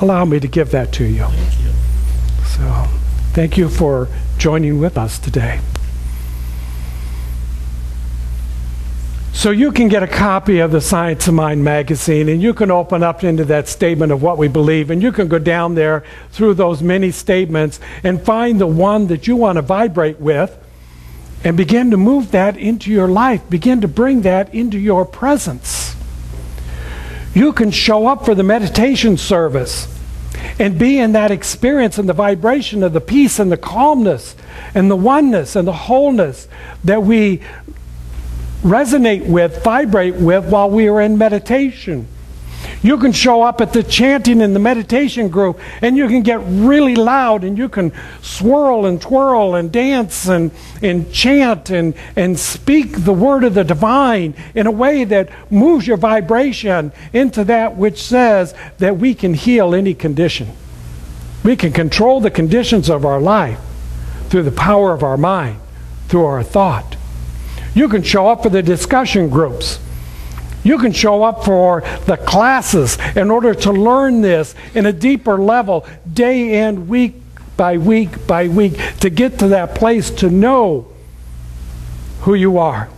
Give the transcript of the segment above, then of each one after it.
allow me to give that to you. Thank you. So, thank you for joining with us today. So you can get a copy of the Science of Mind magazine, and you can open up into that statement of what we believe, and you can go down there through those many statements and find the one that you want to vibrate with and begin to move that into your life. Begin to bring that into your presence. You can show up for the meditation service and be in that experience and the vibration of the peace and the calmness and the oneness and the wholeness that we resonate with, vibrate with while we are in meditation. You can show up at the chanting in the meditation group, and you can get really loud, and you can swirl and twirl and dance and chant and speak the word of the divine in a way that moves your vibration into that which says that we can heal any condition. We can control the conditions of our life through the power of our mind, through our thought. You can show up for the discussion groups. You can show up for the classes in order to learn this in a deeper level, day in, week by week by week, to get to that place to know who you are,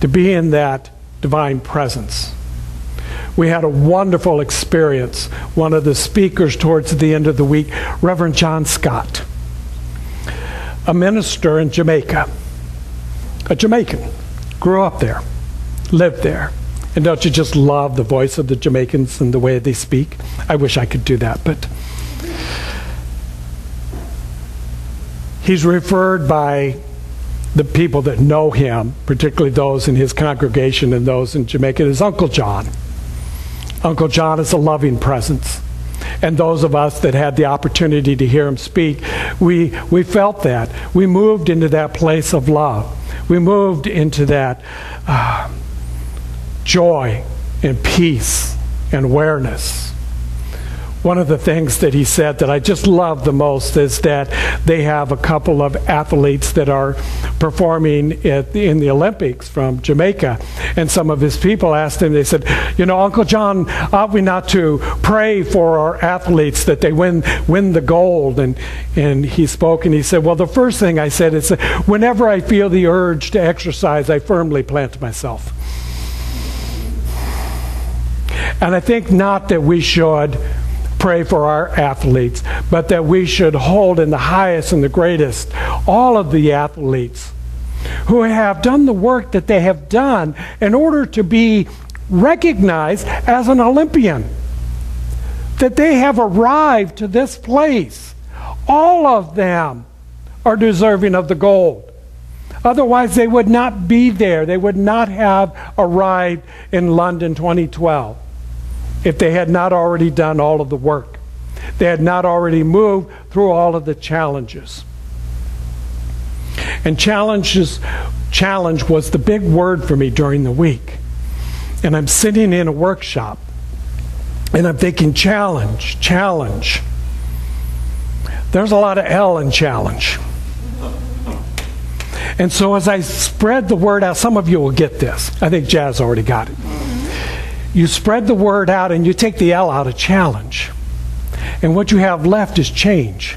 to be in that divine presence. We had a wonderful experience. One of the speakers towards the end of the week, Reverend John Scott, a minister in Jamaica, a Jamaican, grew up there, lived there. And don't you just love the voice of the Jamaicans and the way they speak? I wish I could do that, but he's referred by the people that know him, particularly those in his congregation and those in Jamaica, as Uncle John. Uncle John is a loving presence. And those of us that had the opportunity to hear him speak, we felt that. We moved into that place of love. We moved into that joy and peace and awareness. One of the things that he said that I just love the most is that they have a couple of athletes that are performing in the Olympics from Jamaica. And some of his people asked him, they said, you know, Uncle John, ought we not to pray for our athletes that they win the gold? And he spoke and he said, well, the first thing I said is, whenever I feel the urge to exercise, I firmly plant myself. And I think not that we should pray for our athletes, but that we should hold in the highest and the greatest all of the athletes who have done the work that they have done in order to be recognized as an Olympian, that they have arrived to this place. All of them are deserving of the gold. Otherwise, they would not be there. They would not have arrived in London 2012. If they had not already done all of the work. They had not already moved through all of the challenges. And challenge was the big word for me during the week. And I'm sitting in a workshop, and I'm thinking, challenge, challenge. There's a lot of L in challenge. And so as I spread the word out, some of you will get this. I think Jazz already got it. You spread the word out and you take the L out of challenge. And what you have left is change.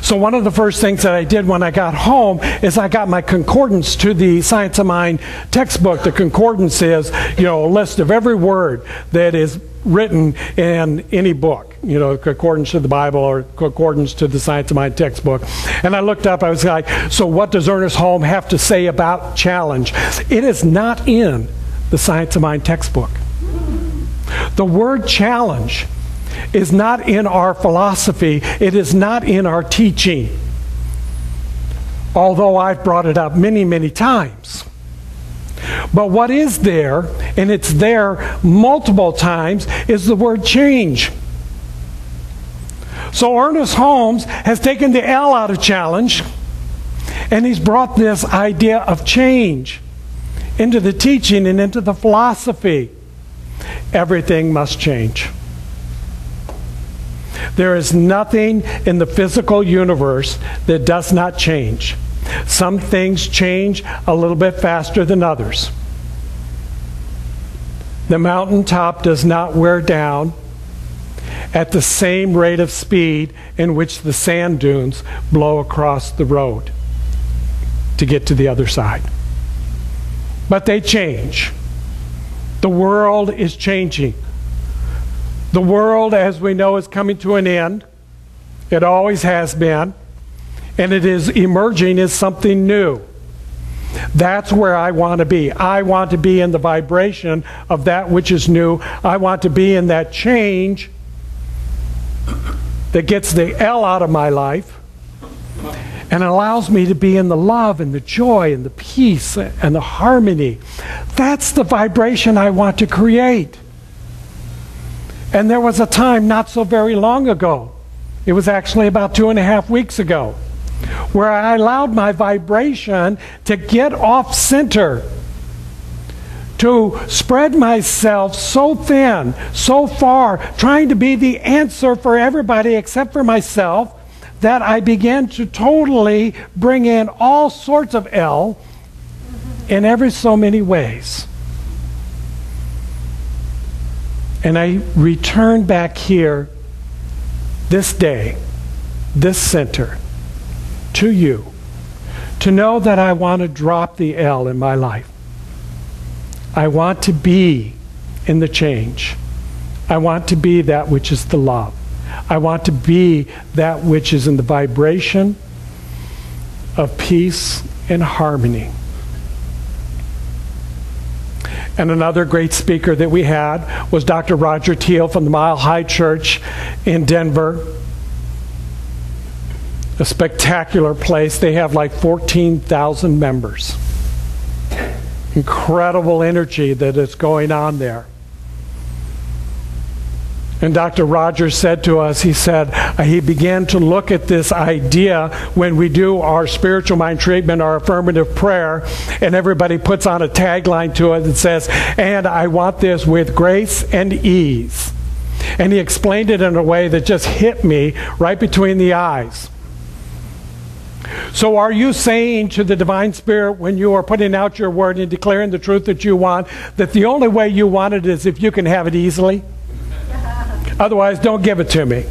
So one of the first things that I did when I got home is I got my concordance to the Science of Mind textbook. The concordance is, you know, a list of every word that is written in any book, you know, concordance to the Bible or concordance to the Science of Mind textbook. And I looked up, I was like, so what does Ernest Holm have to say about challenge? It is not in the Science of Mind textbook. The word challenge is not in our philosophy. It is not in our teaching. Although I've brought it up many, many times. But what is there, and it's there multiple times, is the word change. So Ernest Holmes has taken the L out of challenge, and he's brought this idea of change into the teaching and into the philosophy. Everything must change. There is nothing in the physical universe that does not change. Some things change a little bit faster than others. The mountaintop does not wear down at the same rate of speed in which the sand dunes blow across the road to get to the other side. But they change. The world is changing. The world, as we know, is coming to an end. It always has been. And it is emerging as something new. That's where I want to be. I want to be in the vibration of that which is new. I want to be in that change that gets the L out of my life and allows me to be in the love and the joy and the peace and the harmony. That's the vibration I want to create. And there was a time not so very long ago, it was actually about 2.5 weeks ago, where I allowed my vibration to get off center, to spread myself so thin, so far, trying to be the answer for everybody except for myself, that I began to totally bring in all sorts of L in ever so many ways. And I returned back here this day, this center, to you, to know that I want to drop the L in my life. I want to be in the change. I want to be that which is the love. I want to be that which is in the vibration of peace and harmony. And another great speaker that we had was Dr. Roger Teal from the Mile High Church in Denver. A spectacular place. They have like 14,000 members. Incredible energy that is going on there. And Dr. Rogers said to us, he began to look at this idea when we do our spiritual mind treatment, our affirmative prayer, and everybody puts on a tagline to it that says, "And I want this with grace and ease." And he explained it in a way that just hit me right between the eyes. So are you saying to the Divine Spirit when you are putting out your word and declaring the truth that you want, that the only way you want it is if you can have it easily? Otherwise, don't give it to me.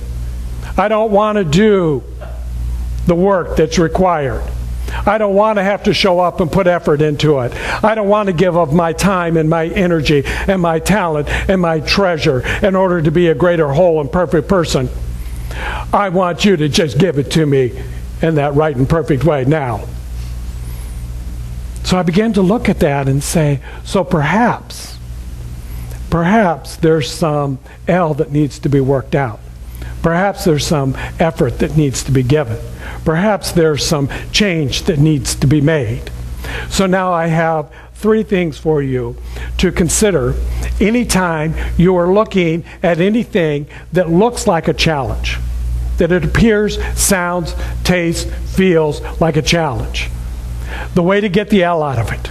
I don't want to do the work that's required. I don't want to have to show up and put effort into it. I don't want to give of my time and my energy and my talent and my treasure in order to be a greater whole and perfect person. I want you to just give it to me in that right and perfect way now. So I began to look at that and say, so perhaps there's some L that needs to be worked out. Perhaps there's some effort that needs to be given. Perhaps there's some change that needs to be made. So now I have 3 things for you to consider anytime you are looking at anything that looks like a challenge, that it appears, sounds, tastes, feels like a challenge. The way to get the L out of it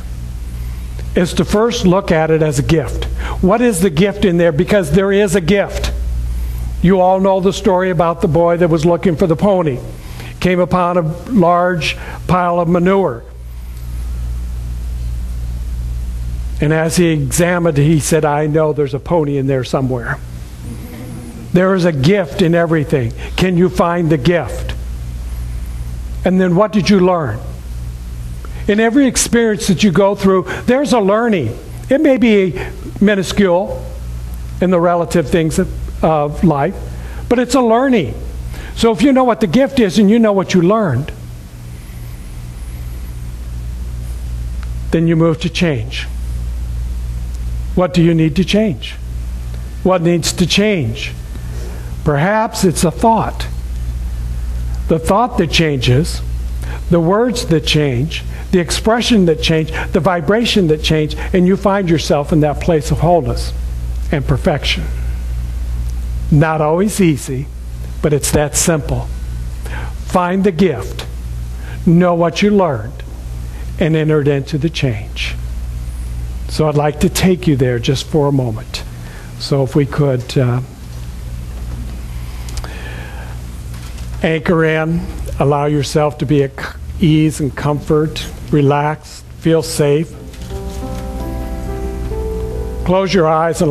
is to first look at it as a gift. What is the gift in there? Because there is a gift. You all know the story about the boy that was looking for the pony. Came upon a large pile of manure. And as he examined it, he said, I know there's a pony in there somewhere. There is a gift in everything. Can you find the gift? And then what did you learn? In every experience that you go through, there's a learning. It may be minuscule in the relative things of life, but it's a learning. So if you know what the gift is and you know what you learned, then you move to change. What do you need to change? What needs to change? Perhaps it's a thought. The thought that changes, the words that change, the expression that change, the vibration that change, and you find yourself in that place of wholeness and perfection. Not always easy, but it's that simple. Find the gift, know what you learned, and enter it into the change. So I'd like to take you there just for a moment. So if we could anchor in, allow yourself to be at ease and comfort, relax, feel safe. Close your eyes and